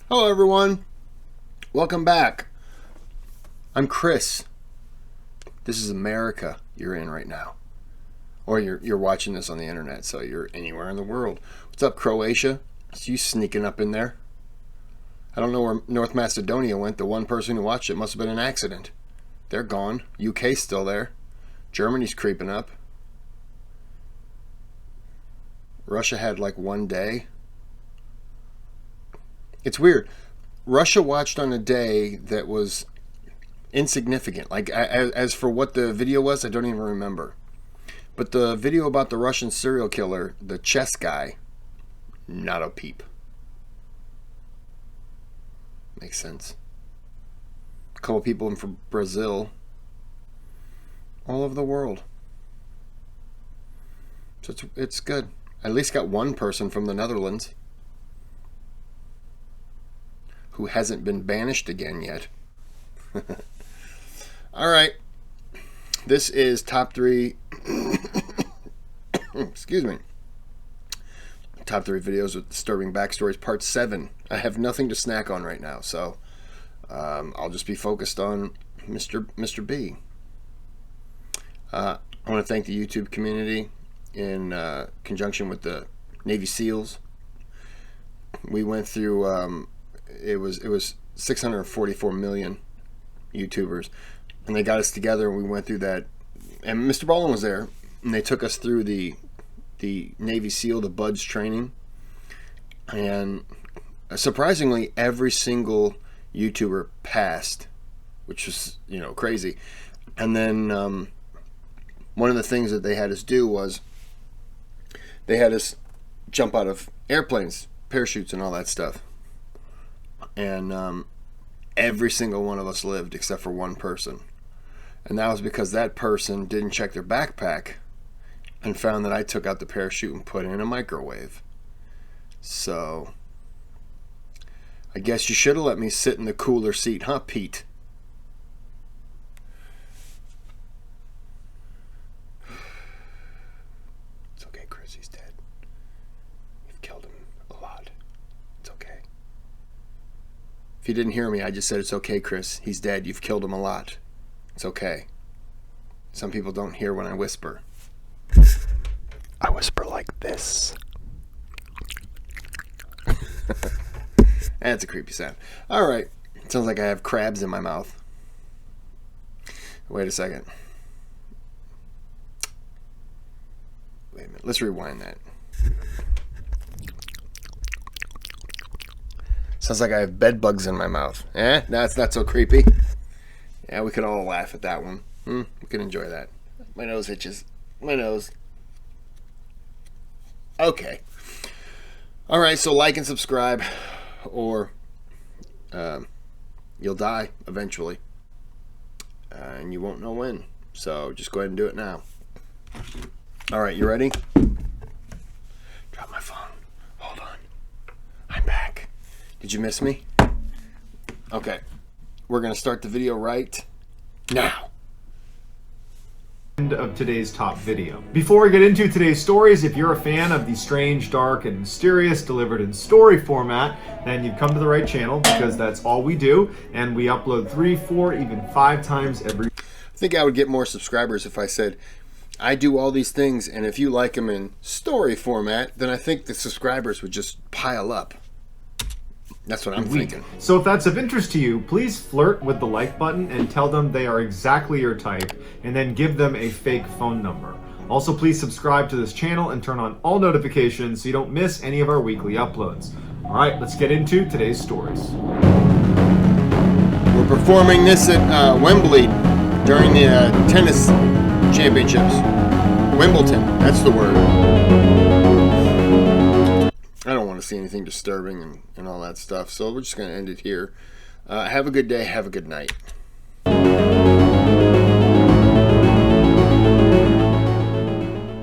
Hello everyone, welcome back. I'm Kris. This is America you're in right now. Or you're watching this on the internet, so you're anywhere in the world. What's up, Croatia? It's you sneaking up in there. I don't know where North Macedonia went. The one person who watched it must have been an accident. They're gone. UK's still there. Germany's creeping up. Russia had like one day. It's weird. Russia watched on a day that was insignificant. Like, as for what the video was, I don't even remember. But the video about the Russian serial killer, the chess guy, not a peep. Makes sense. A couple people from Brazil. All over the world. So it's good. I at least got one person from the Netherlands who hasn't been banished again yet. All right. This is top 3 excuse me. Top 3 videos with disturbing backstories, part 7. I have nothing to snack on right now, so I'll just be focused on Mr. B. I want to thank the YouTube community in conjunction with the Navy SEALs. We went through it was 644 million YouTubers, and they got us together and we went through that, and Mr. Mrballen was there, and they took us through the Navy SEAL, the BUDS training, and surprisingly every single YouTuber passed, which was, crazy. And then one of the things that they had us do was they had us jump out of airplanes, parachutes and all that stuff. And every single one of us lived except for one person. And that was because that person didn't check their backpack and found that I took out the parachute and put it in a microwave. So I guess you should have let me sit in the cooler seat, huh, Pete? It's okay, Kris, he's dead. You've killed him a lot. It's okay. If you didn't hear me, I just said it's okay, Kris. He's dead. You've killed him a lot. It's okay. Some people don't hear when I whisper. I whisper like this. That's a creepy sound. All right. It sounds like I have crabs in my mouth. Wait a second. Wait a minute. Let's rewind that. Sounds like I have bed bugs in my mouth. That's not so creepy. Yeah, we could all laugh at that one. We can enjoy that. My nose itches. My nose. Okay. All right, so like and subscribe, or you'll die eventually, and you won't know when. So just go ahead and do it now. All right, you ready? Drop my phone. Hold on. I'm back. Did you miss me? Okay. We're going to start the video right now. End of today's top video. Before we get into today's stories, if you're a fan of the strange, dark, and mysterious delivered in story format, then you've come to the right channel, because that's all we do, and we upload 3, 4, even 5 times every. I think I would get more subscribers if I said I do all these things, and if you like them in story format, then I think the subscribers would just pile up. That's what I'm thinking. So if that's of interest to you, please flirt with the like button and tell them they are exactly your type, and then give them a fake phone number. Also, please subscribe to this channel and turn on all notifications so you don't miss any of our weekly uploads. All right, let's get into today's stories. We're performing this at Wembley during the tennis championships. Wimbledon, that's the word. I don't want to see anything disturbing and all that stuff, so we're just going to end it here. Have a good day. Have a good night.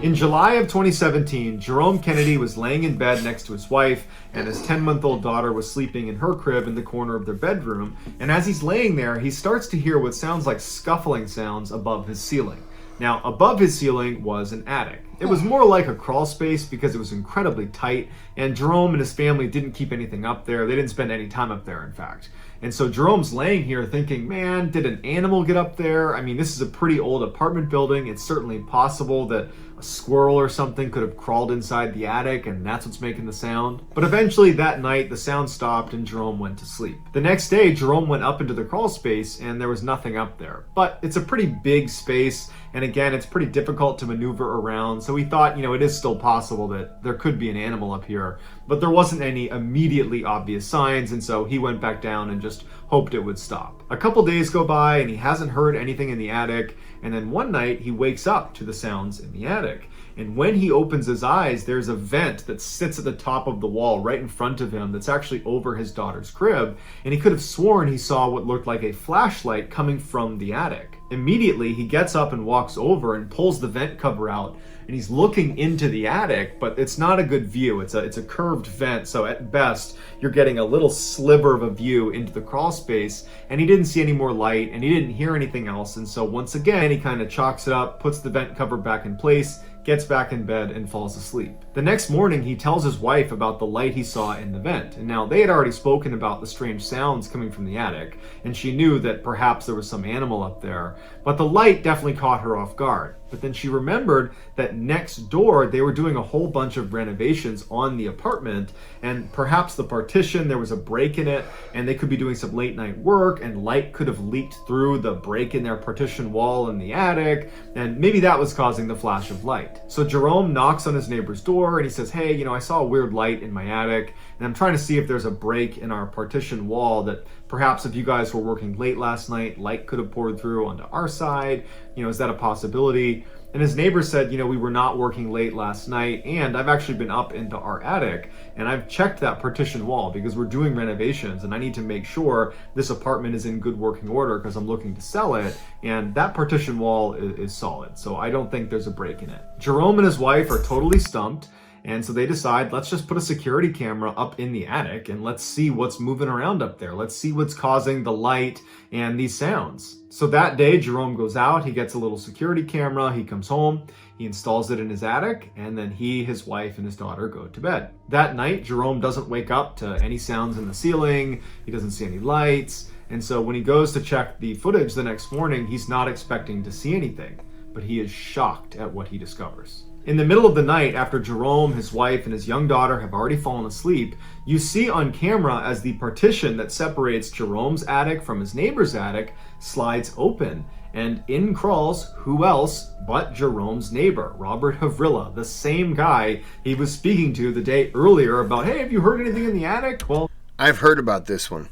In July of 2017, Jerome Kennedy was laying in bed next to his wife, and his 10-month-old daughter was sleeping in her crib in the corner of their bedroom. And as he's laying there, he starts to hear what sounds like scuffling sounds above his ceiling. Now, above his ceiling was an attic. It was more like a crawl space because it was incredibly tight, and Jerome and his family didn't keep anything up there. They didn't spend any time up there, in fact. And so Jerome's laying here thinking, man, did an animal get up there? I mean, this is a pretty old apartment building. It's certainly possible that a squirrel or something could have crawled inside the attic, and that's what's making the sound. But eventually that night, the sound stopped and Jerome went to sleep. The next day, Jerome went up into the crawl space and there was nothing up there. But it's a pretty big space, and again, it's pretty difficult to maneuver around. So he thought, it is still possible that there could be an animal up here, but there wasn't any immediately obvious signs, and so he went back down and just hoped it would stop. A couple days go by and he hasn't heard anything in the attic, and then one night he wakes up to the sounds in the attic. And when he opens his eyes, there's a vent that sits at the top of the wall right in front of him that's actually over his daughter's crib, and he could have sworn he saw what looked like a flashlight coming from the attic. Immediately, he gets up and walks over and pulls the vent cover out, and he's looking into the attic, but it's not a good view. It's a curved vent, so at best, you're getting a little sliver of a view into the crawl space, and he didn't see any more light, and he didn't hear anything else, and so once again, he kind of chalks it up, puts the vent cover back in place, gets back in bed, and falls asleep. The next morning, he tells his wife about the light he saw in the vent, and now they had already spoken about the strange sounds coming from the attic, and she knew that perhaps there was some animal up there, but the light definitely caught her off guard. But then she remembered that next door, they were doing a whole bunch of renovations on the apartment, and perhaps the partition, there was a break in it, and they could be doing some late night work, and light could have leaked through the break in their partition wall in the attic, and maybe that was causing the flash of light. So Jerome knocks on his neighbor's door, and he says, hey, I saw a weird light in my attic, and I'm trying to see if there's a break in our partition wall that perhaps if you guys were working late last night, light could have poured through onto our side. Is that a possibility? And his neighbor said, we were not working late last night, and I've actually been up into our attic, and I've checked that partition wall because we're doing renovations, and I need to make sure this apartment is in good working order because I'm looking to sell it, and that partition wall is solid, so I don't think there's a break in it. Jerome and his wife are totally stumped, and so they decide, let's just put a security camera up in the attic and let's see what's moving around up there. Let's see what's causing the light and these sounds. So that day, Jerome goes out, he gets a little security camera, he comes home, he installs it in his attic, and then he, his wife, and his daughter go to bed. That night, Jerome doesn't wake up to any sounds in the ceiling, he doesn't see any lights, and so when he goes to check the footage the next morning, he's not expecting to see anything, but he is shocked at what he discovers. In the middle of the night, after Jerome, his wife, and his young daughter have already fallen asleep, you see on camera as the partition that separates Jerome's attic from his neighbor's attic slides open, and in crawls who else but Jerome's neighbor, Robert Havrilla, the same guy he was speaking to the day earlier about, hey, have you heard anything in the attic? Well, I've heard about this one.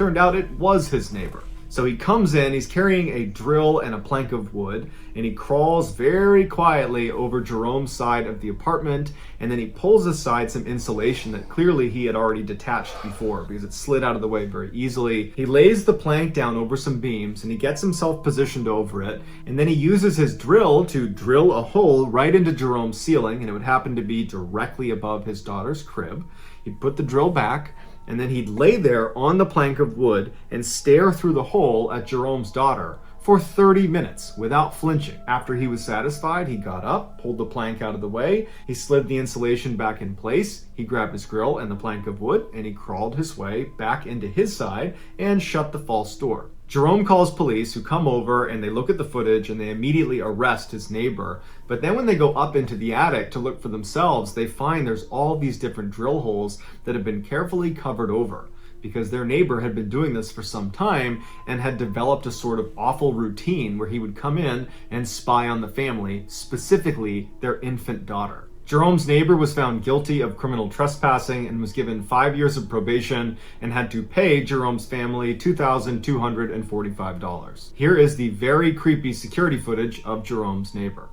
turned out it was his neighbor. So he comes in, he's carrying a drill and a plank of wood, and he crawls very quietly over Jerome's side of the apartment, and then he pulls aside some insulation that clearly he had already detached before because it slid out of the way very easily. He lays the plank down over some beams, and he gets himself positioned over it, and then he uses his drill to drill a hole right into Jerome's ceiling, and it would happen to be directly above his daughter's crib. He'd put the drill back, and then he'd lay there on the plank of wood and stare through the hole at Jerome's daughter for 30 minutes without flinching. After he was satisfied, he got up, pulled the plank out of the way, he slid the insulation back in place, he grabbed his grill and the plank of wood, and he crawled his way back into his side and shut the false door. Jerome calls police, who come over and they look at the footage and they immediately arrest his neighbor. But then when they go up into the attic to look for themselves, they find there's all these different drill holes that have been carefully covered over because their neighbor had been doing this for some time and had developed a sort of awful routine where he would come in and spy on the family, specifically their infant daughter. Jerome's neighbor was found guilty of criminal trespassing and was given 5 years of probation and had to pay Jerome's family $2,245. Here is the very creepy security footage of Jerome's neighbor.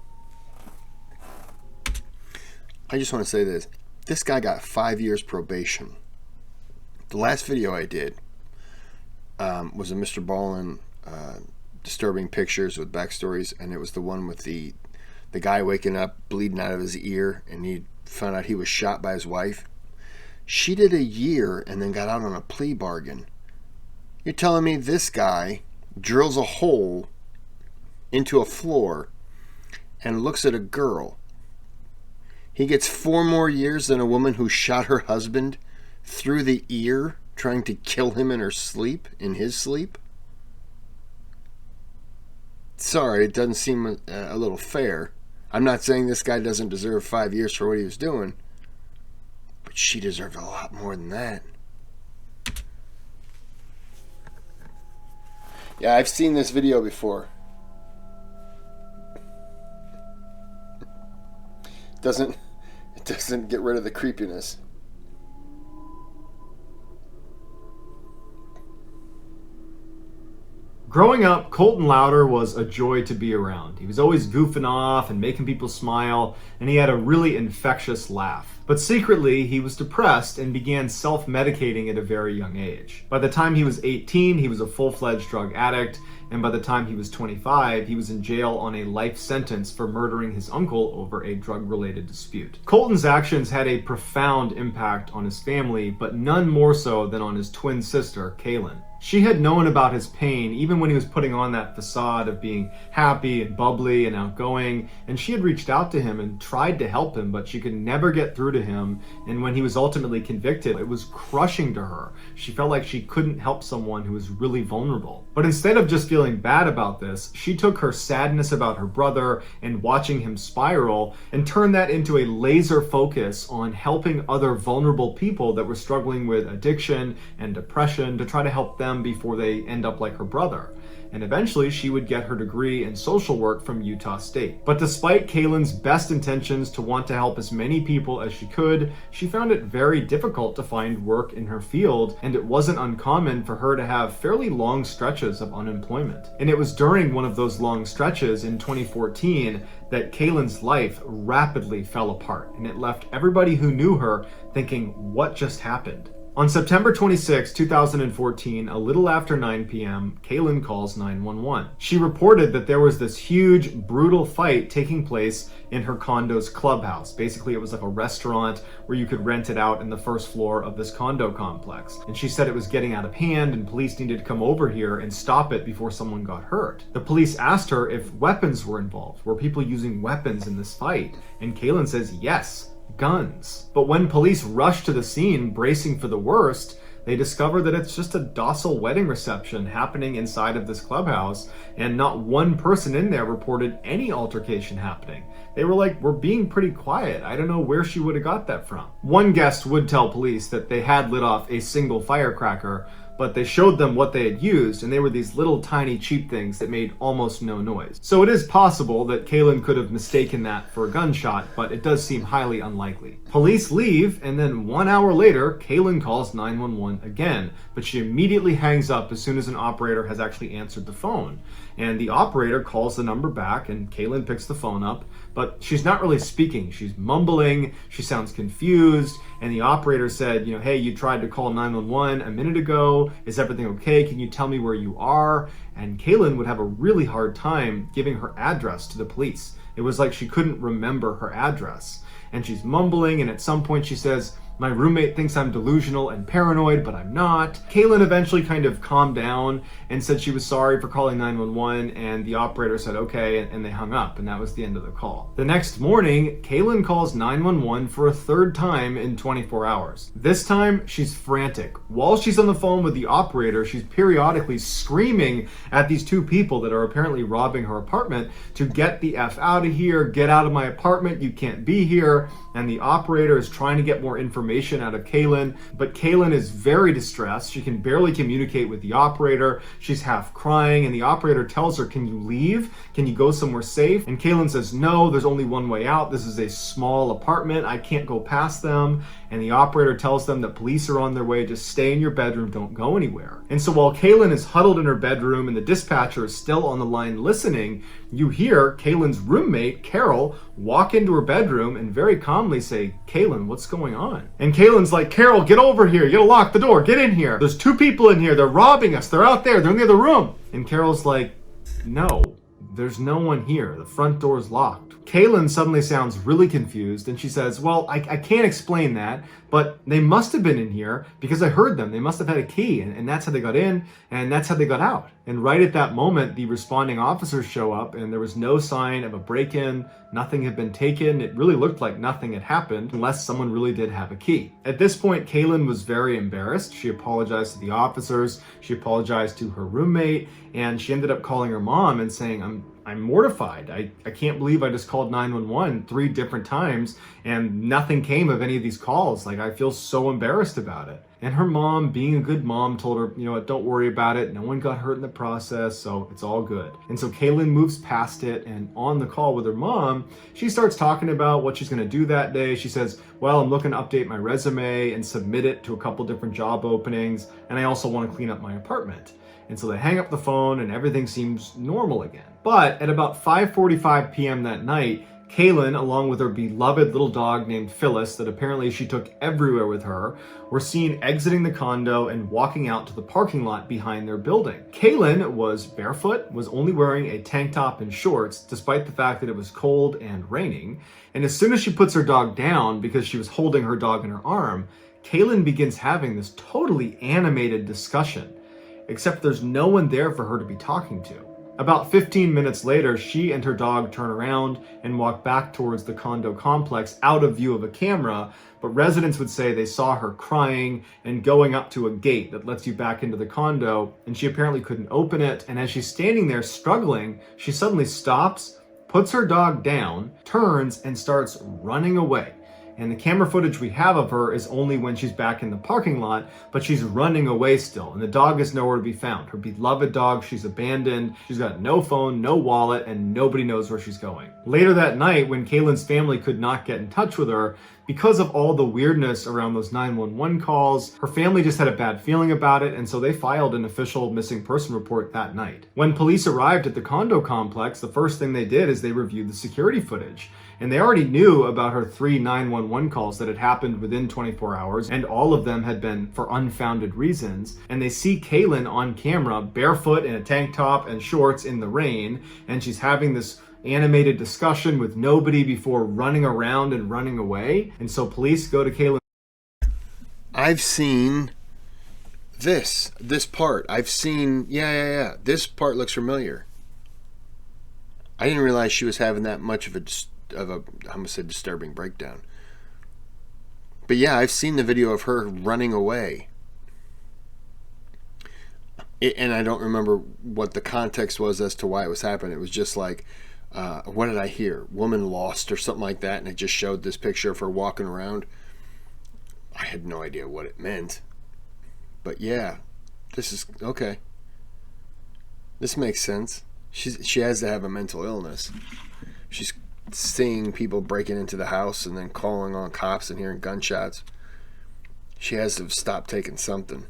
I just want to say this. This guy got 5 years probation. The last video I did was a Mrballen disturbing pictures with backstories, and it was the one with the guy waking up bleeding out of his ear, and he found out he was shot by his wife. She did a year and then got out on a plea bargain. You're telling me this guy drills a hole into a floor and looks at a girl He gets 4 more years than a woman who shot her husband through the ear trying to kill him in his sleep. Sorry, it doesn't seem a little fair. I'm not saying this guy doesn't deserve 5 years for what he was doing, but she deserved a lot more than that. Yeah, I've seen this video before. It doesn't get rid of the creepiness. Growing up, Colton Louder was a joy to be around. He was always goofing off and making people smile, and he had a really infectious laugh. But secretly, he was depressed and began self-medicating at a very young age. By the time he was 18, he was a full-fledged drug addict, and by the time he was 25, he was in jail on a life sentence for murdering his uncle over a drug-related dispute. Colton's actions had a profound impact on his family, but none more so than on his twin sister, Kaylin. She had known about his pain even when he was putting on that facade of being happy and bubbly and outgoing, and she had reached out to him and tried to help him, but she could never get through to him, and when he was ultimately convicted, it was crushing to her. She felt like she couldn't help someone who was really vulnerable. But instead of just feeling bad about this, she took her sadness about her brother and watching him spiral and turned that into a laser focus on helping other vulnerable people that were struggling with addiction and depression to try to help them before they end up like her brother. And eventually she would get her degree in social work from Utah State. But despite Kaylin's best intentions to want to help as many people as she could, she found it very difficult to find work in her field, and it wasn't uncommon for her to have fairly long stretches of unemployment. And it was during one of those long stretches in 2014 that Kaylin's life rapidly fell apart, and it left everybody who knew her thinking, what just happened? On September 26, 2014, a little after 9 p.m., Kaylin calls 911. She reported that there was this huge, brutal fight taking place in her condo's clubhouse. Basically, it was like a restaurant where you could rent it out in the first floor of this condo complex. And she said it was getting out of hand and police needed to come over here and stop it before someone got hurt. The police asked her if weapons were involved. Were people using weapons in this fight? And Kaylin says yes. Guns. But when police rush to the scene, bracing for the worst, they discover that it's just a docile wedding reception happening inside of this clubhouse, and not one person in there reported any altercation happening. They were like, we're being pretty quiet. I don't know where she would have got that from. One guest would tell police that they had lit off a single firecracker, but they showed them what they had used, and they were these little tiny cheap things that made almost no noise. So it is possible that Kaylin could have mistaken that for a gunshot, but it does seem highly unlikely. Police leave, and then 1 hour later, Kaylin calls 911 again, but she immediately hangs up as soon as an operator has actually answered the phone. And the operator calls the number back, and Kaylin picks the phone up, but she's not really speaking. She's mumbling, she sounds confused, and the operator said, hey, you tried to call 911 a minute ago. Is everything okay? Can you tell me where you are? And Kaylin would have a really hard time giving her address to the police. It was like she couldn't remember her address. And she's mumbling, and at some point she says, my roommate thinks I'm delusional and paranoid, but I'm not. Kaylin eventually kind of calmed down and said she was sorry for calling 911, and the operator said okay, and they hung up, and that was the end of the call. The next morning, Kaylin calls 911 for a third time in 24 hours. This time, she's frantic. While she's on the phone with the operator, she's periodically screaming at these two people that are apparently robbing her apartment to get the F out of here, get out of my apartment, you can't be here. And the operator is trying to get more information out of Kaylin, but Kaylin is very distressed. She can barely communicate with the operator. She's half crying, and the operator tells her, can you leave? Can you go somewhere safe? And Kaylin says, no, there's only one way out. This is a small apartment. I can't go past them. And the operator tells them that police are on their way. Just stay in your bedroom. Don't go anywhere. And so while Kaylin is huddled in her bedroom and the dispatcher is still on the line listening, you hear Kaylin's roommate, Carol, walk into her bedroom and very calmly say, Kaylin, what's going on? And Kaylin's like, Carol, get over here. You gotta lock the door. Get in here. There's two people in here. They're robbing us. They're out there. They're in the other room. And Carol's like, no, there's no one here. The front door's locked. Kaylin suddenly sounds really confused, and she says, well, I can't explain that, but they must have been in here because I heard them. They must have had a key, and that's how they got in, and that's how they got out. And right at that moment, the responding officers show up, and there was no sign of a break-in, Nothing had been taken. It really looked like nothing had happened unless someone really did have a key. At this point, Kaylin was very embarrassed. She apologized to the officers. She apologized to her roommate, and she ended up calling her mom and saying, I'm mortified. I can't believe I just called 911 3 different times and nothing came of any of these calls. Like, I feel so embarrassed about it. And her mom, being a good mom, told her, you know what, don't worry about it. No one got hurt in the process, so it's all good. And so Kaylin moves past it, and on the call with her mom, she starts talking about what she's going to do that day. She says, well, I'm looking to update my resume and submit it to a couple different job openings, and I also want to clean up my apartment. And so they hang up the phone and everything seems normal again. But at about 5:45 p.m. that night, Kaylin, along with her beloved little dog named Phyllis that apparently she took everywhere with her, were seen exiting the condo and walking out to the parking lot behind their building. Kaylin was barefoot, was only wearing a tank top and shorts, despite the fact that it was cold and raining. And as soon as she puts her dog down, because she was holding her dog in her arm, Kaylin begins having this totally animated discussion, except there's no one there for her to be talking to. About 15 minutes later, she and her dog turn around and walk back towards the condo complex out of view of a camera, but residents would say they saw her crying and going up to a gate that lets you back into the condo, and she apparently couldn't open it, and as she's standing there struggling, she suddenly stops, puts her dog down, turns, and starts running away. And the camera footage we have of her is only when she's back in the parking lot, but she's running away still, and the dog is nowhere to be found. Her beloved dog, she's abandoned, she's got no phone, no wallet, and nobody knows where she's going. Later that night, when Kaylin's family could not get in touch with her, because of all the weirdness around those 911 calls, her family just had a bad feeling about it, and so they filed an official missing person report that night. When police arrived at the condo complex, the first thing they did is they reviewed the security footage. And they already knew about her 3 911 calls that had happened within 24 hours, and all of them had been for unfounded reasons. And they see Kaylin on camera, barefoot in a tank top and shorts in the rain, and she's having this animated discussion with nobody before running around and running away. And so police go to Kaylin. I've seen this part. I've seen, yeah. This part looks familiar. I didn't realize she was having that much of a I'm gonna say disturbing breakdown. But yeah, I've seen the video of her running away. And I don't remember what the context was as to why it was happening. It was just like, what did I hear? Woman lost or something like that, and it just showed this picture of her walking around. I had no idea what it meant. But yeah, this is okay. This makes sense. She has to have a mental illness. She's seeing people breaking into the house and then calling on cops and hearing gunshots. She has to stop taking something.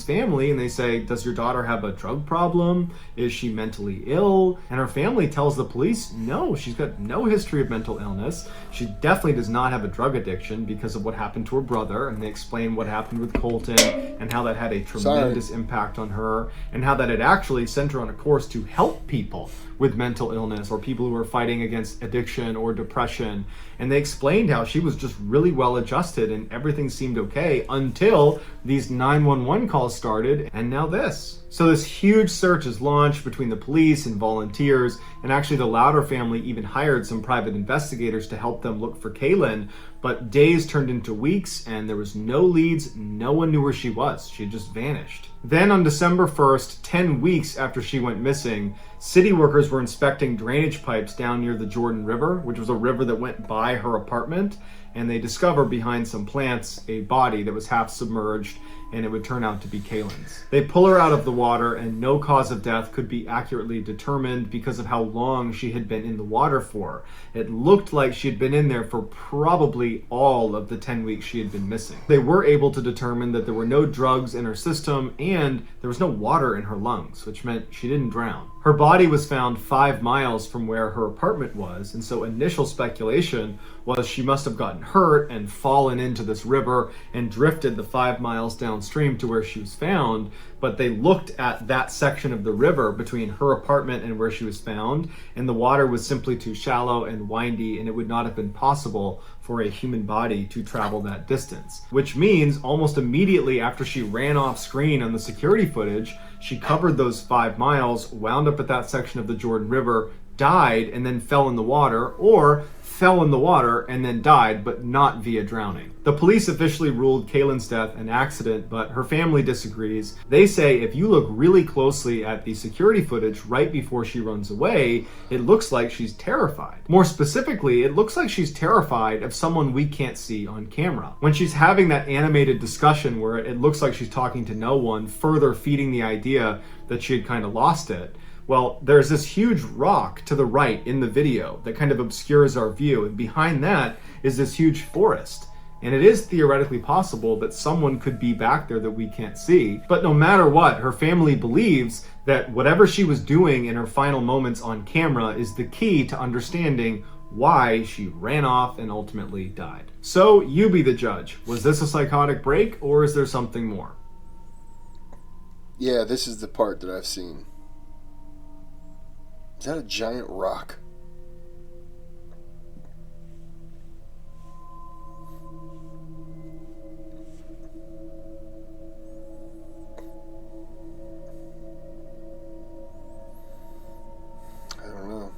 Family, and they say, does your daughter have a drug problem? Is she mentally ill? And her family tells the police, no, she's got no history of mental illness. She definitely does not have a drug addiction because of what happened to her brother. And they explain what happened with Colton and how that had a tremendous impact on her, and how that had actually sent her on a course to help people with mental illness or people who are fighting against addiction or depression. And they explained how she was just really well adjusted and everything seemed okay until these 911 calls started, and now this. So this huge search is launched between the police and volunteers, and actually the Louder family even hired some private investigators to help them look for Kaylin. But days turned into weeks and there was no leads. No one knew where she was. She had just vanished. Then on December 1st, 10 weeks after she went missing, city workers were inspecting drainage pipes down near the Jordan River, which was a river that went by her apartment, and they discovered behind some plants a body that was half submerged, and it would turn out to be Kaylin's. They pull her out of the water and no cause of death could be accurately determined because of how long she had been in the water for. It looked like she had been in there for probably all of the 10 weeks she had been missing. They were able to determine that there were no drugs in her system and there was no water in her lungs, which meant she didn't drown. Her body was found 5 miles from where her apartment was, and so initial speculation was she must have gotten hurt and fallen into this river and drifted the 5 miles downstream to where she was found. But they looked at that section of the river between her apartment and where she was found, and the water was simply too shallow and windy, and it would not have been possible for a human body to travel that distance, which means almost immediately after she ran off screen on the security footage, she covered those 5 miles, wound up at that section of the Jordan River, died, and then fell in the water, or fell in the water and then died, but not via drowning. The police officially ruled Kaylin's death an accident, but her family disagrees. They say if you look really closely at the security footage right before she runs away, it looks like she's terrified. More specifically, it looks like she's terrified of someone we can't see on camera. When she's having that animated discussion where it looks like she's talking to no one, further feeding the idea that she had kind of lost it. Well, there's this huge rock to the right in the video that kind of obscures our view, and behind that is this huge forest. And it is theoretically possible that someone could be back there that we can't see. But no matter what, her family believes that whatever she was doing in her final moments on camera is the key to understanding why she ran off and ultimately died. So you be the judge. Was this a psychotic break, or is there something more? Yeah, this is the part that I've seen. Is that a giant rock? I don't know.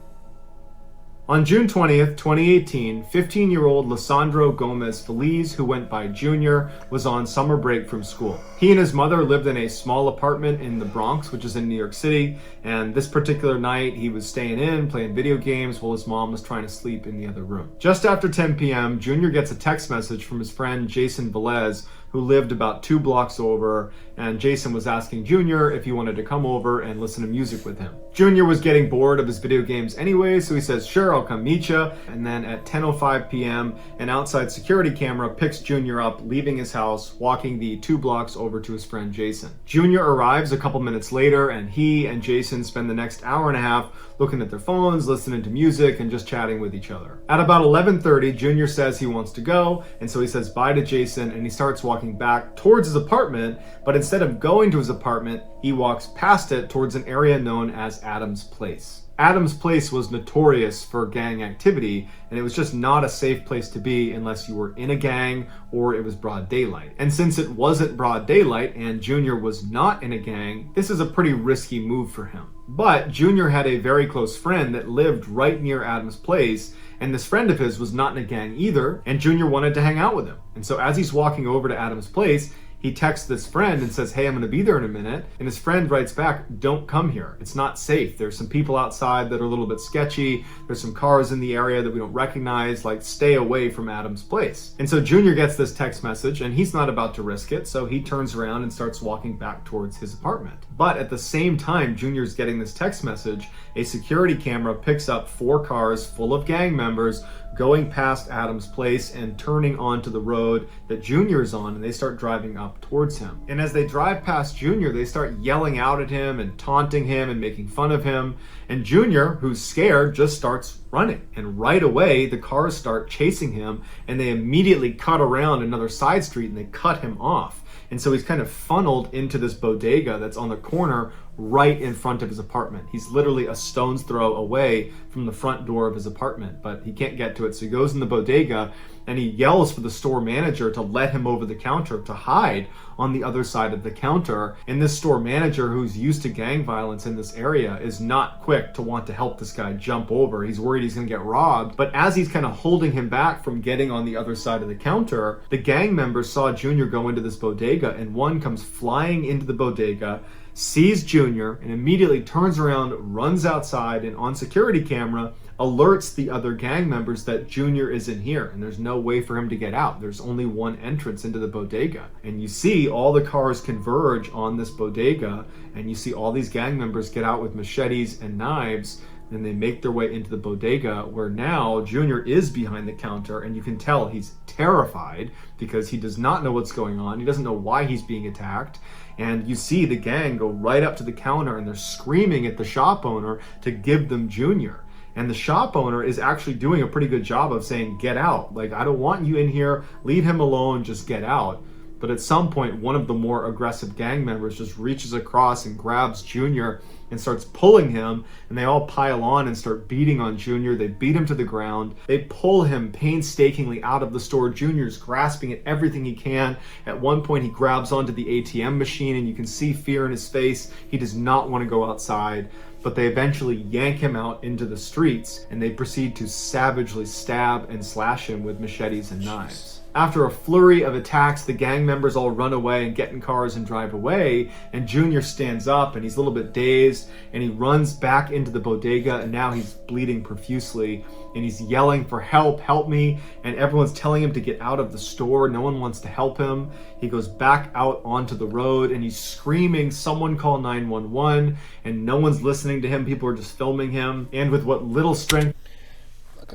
On June 20th, 2018, 15-year-old Lisandro Gomez Feliz, who went by Junior, was on summer break from school. He and his mother lived in a small apartment in the Bronx, which is in New York City, and this particular night he was staying in, playing video games while his mom was trying to sleep in the other room. Just after 10 p.m., Junior gets a text message from his friend Jason Velez, who lived about 2 blocks over, and Jason was asking Junior if he wanted to come over and listen to music with him. Junior was getting bored of his video games anyway, so he says, sure, I'll come meet you. And then at 10:05 p.m., an outside security camera picks Junior up, leaving his house, walking the 2 blocks over to his friend Jason. Junior arrives a couple minutes later, and he and Jason spend the next hour and a half looking at their phones, listening to music, and just chatting with each other. At about 11:30, Junior says he wants to go, and so he says bye to Jason, and he starts walking back towards his apartment, but instead of going to his apartment, he walks past it towards an area known as Adam's Place. Adam's Place was notorious for gang activity, and it was just not a safe place to be unless you were in a gang or it was broad daylight. And since it wasn't broad daylight and Junior was not in a gang, this is a pretty risky move for him. But Junior had a very close friend that lived right near Adam's Place, and this friend of his was not in a gang either, and Junior wanted to hang out with him. And so as he's walking over to Adam's Place, he texts this friend and says, hey, I'm going to be there in a minute. And his friend writes back, don't come here. It's not safe. There's some people outside that are a little bit sketchy. There's some cars in the area that we don't recognize. Like, stay away from Adam's Place. And so Junior gets this text message and he's not about to risk it. So he turns around and starts walking back towards his apartment. But at the same time Junior's getting this text message, a security camera picks up 4 cars full of gang members going past Adam's Place and turning onto the road that Junior's on, and they start driving up towards him. And as they drive past Junior, they start yelling out at him and taunting him and making fun of him. And Junior, who's scared, just starts running. And right away, the cars start chasing him, and they immediately cut around another side street and they cut him off. And so he's kind of funneled into this bodega that's on the corner right in front of his apartment. He's literally a stone's throw away from the front door of his apartment, but he can't get to it. So he goes in the bodega and he yells for the store manager to let him over the counter, to hide on the other side of the counter. And this store manager, who's used to gang violence in this area, is not quick to want to help this guy jump over. He's worried he's gonna get robbed. But as he's kind of holding him back from getting on the other side of the counter, the gang members saw Junior go into this bodega, and one comes flying into the bodega, sees Junior, and immediately turns around, runs outside, and on security camera alerts the other gang members that Junior is in here and there's no way for him to get out. There's only one entrance into the bodega. And you see all the cars converge on this bodega, and you see all these gang members get out with machetes and knives, and they make their way into the bodega, where now Junior is behind the counter, and you can tell he's terrified because he does not know what's going on. He doesn't know why he's being attacked. And you see the gang go right up to the counter and they're screaming at the shop owner to give them Junior. And the shop owner is actually doing a pretty good job of saying, get out. Like, I don't want you in here. Leave him alone. Just get out. But at some point, one of the more aggressive gang members just reaches across and grabs Junior and starts pulling him, and they all pile on and start beating on Junior. They beat him to the ground. They pull him painstakingly out of the store. Junior's grasping at everything he can. At one point, he grabs onto the ATM machine, and you can see fear in his face. He does not want to go outside, but they eventually yank him out into the streets, and they proceed to savagely stab and slash him with machetes and knives. After a flurry of attacks, the gang members all run away and get in cars and drive away, and Junior stands up and he's a little bit dazed, and he runs back into the bodega, and now he's bleeding profusely, and he's yelling for help, help me, and everyone's telling him to get out of the store. No one wants to help him. He goes back out onto the road and he's screaming, someone call 911, and no one's listening to him. People are just filming him, and with what little strength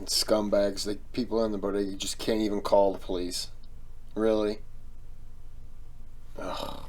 Scumbags, like people in the bodega, you just can't even call the police. Really? Ugh.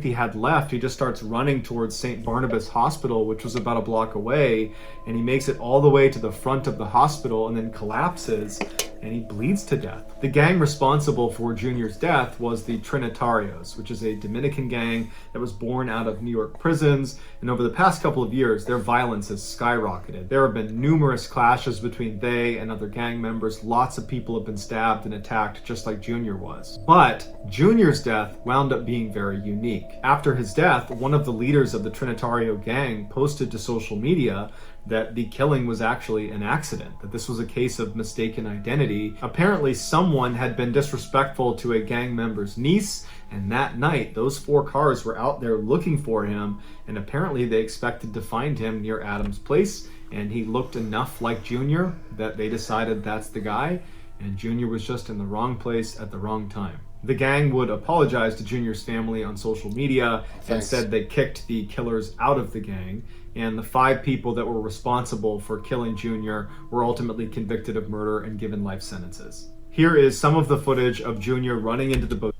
he had left, he just starts running towards St. Barnabas Hospital, which was about a block away, and he makes it all the way to the front of the hospital and then collapses, and he bleeds to death. The gang responsible for Junior's death was the Trinitarios, which is a Dominican gang that was born out of New York prisons, and over the past couple of years, their violence has skyrocketed. There have been numerous clashes between they and other gang members. Lots of people have been stabbed and attacked, just like Junior was. But Junior's death wound up being very unique. After his death, one of the leaders of the Trinitario gang posted to social media that the killing was actually an accident, that this was a case of mistaken identity. Apparently, someone had been disrespectful to a gang member's niece, and that night, those 4 cars were out there looking for him, and apparently they expected to find him near Adam's place, and he looked enough like Junior that they decided that's the guy, and Junior was just in the wrong place at the wrong time. The gang would apologize to Junior's family on social media and said they kicked the killers out of the gang, and the 5 people that were responsible for killing Junior were ultimately convicted of murder and given life sentences. Here is some of the footage of Junior running into the boat.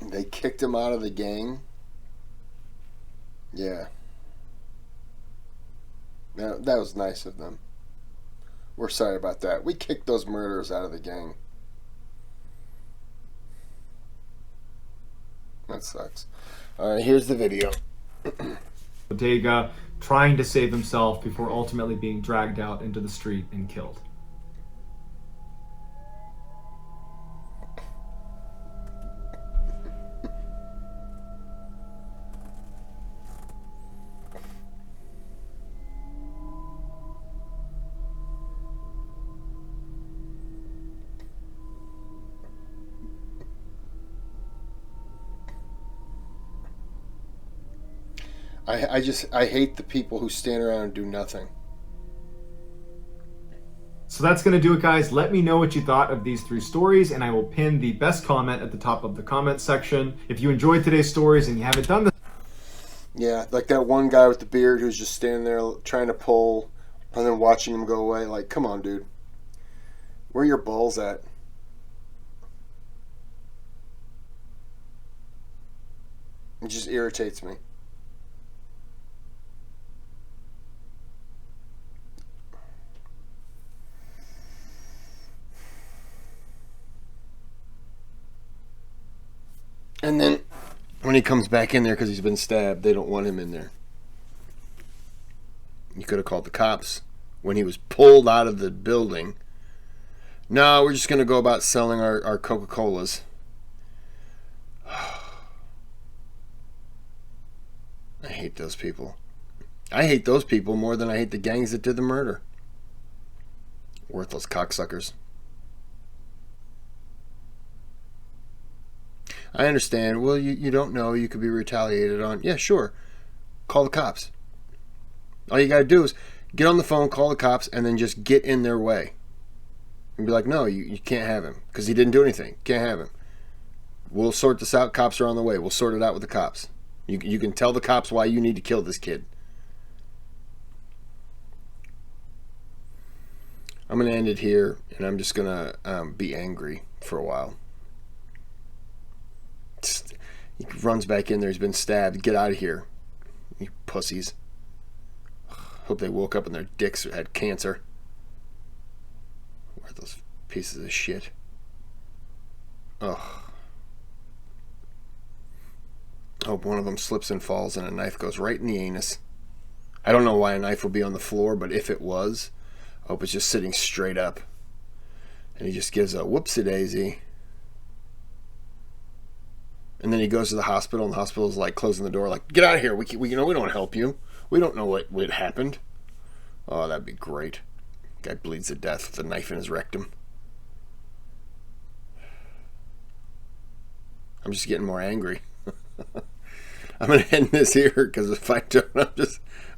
They kicked him out of the gang? Yeah. That was nice of them. We're sorry about that. We kicked those murderers out of the gang. That sucks. Alright, here's the video. Bodega, trying to save himself before ultimately being dragged out into the street and killed. I hate the people who stand around and do nothing. So that's going to do it, guys. Let me know what you thought of these 3 stories, and I will pin the best comment at the top of the comment section. If you enjoyed today's stories and you haven't done this... Yeah, like that one guy with the beard who's just standing there trying to pull and then watching him go away. Like, come on, dude. Where are your balls at? It just irritates me. And then when he comes back in there because he's been stabbed, they don't want him in there. You could have called the cops when he was pulled out of the building. No, we're just going to go about selling our Coca-Colas. I hate those people. I hate those people more than I hate the gangs that did the murder. Worthless cocksuckers. I understand. Well, you don't know. You could be retaliated on. Yeah, sure. Call the cops. All you got to do is get on the phone, call the cops, and then just get in their way. And be like, no, you can't have him because he didn't do anything. Can't have him. We'll sort this out. Cops are on the way. We'll sort it out with the cops. You can tell the cops why you need to kill this kid. I'm going to end it here, and I'm just going to be angry for a while. He runs back in there. He's been stabbed. Get out of here, you pussies. Hope they woke up and their dicks had cancer. What are those pieces of shit? Oh. I hope one of them slips and falls and a knife goes right in the anus. I don't know why a knife would be on the floor, but if it was, I hope it's just sitting straight up. And he just gives a whoopsie-daisy. And then he goes to the hospital, and the hospital is like closing the door, like, get out of here. We don't help you. We don't know what happened. Oh, that'd be great. Guy bleeds to death with a knife in his rectum. I'm just getting more angry. I'm going to end this here because if I don't, I'm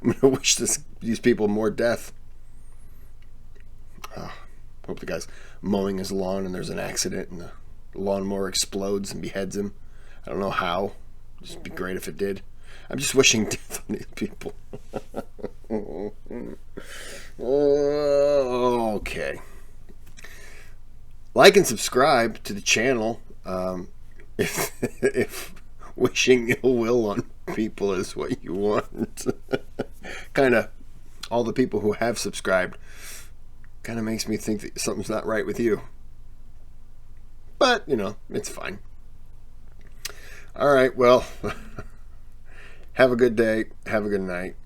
going to wish these people more death. Hope the guy's mowing his lawn and there's an accident and the lawnmower explodes and beheads him. I don't know how. It'd be great if it did. I'm just wishing death on these people. Okay. Like and subscribe to the channel. If wishing ill will on people is what you want. Kind of all the people who have subscribed kind of makes me think that something's not right with you. But, it's fine. All right, well, have a good day. Have a good night.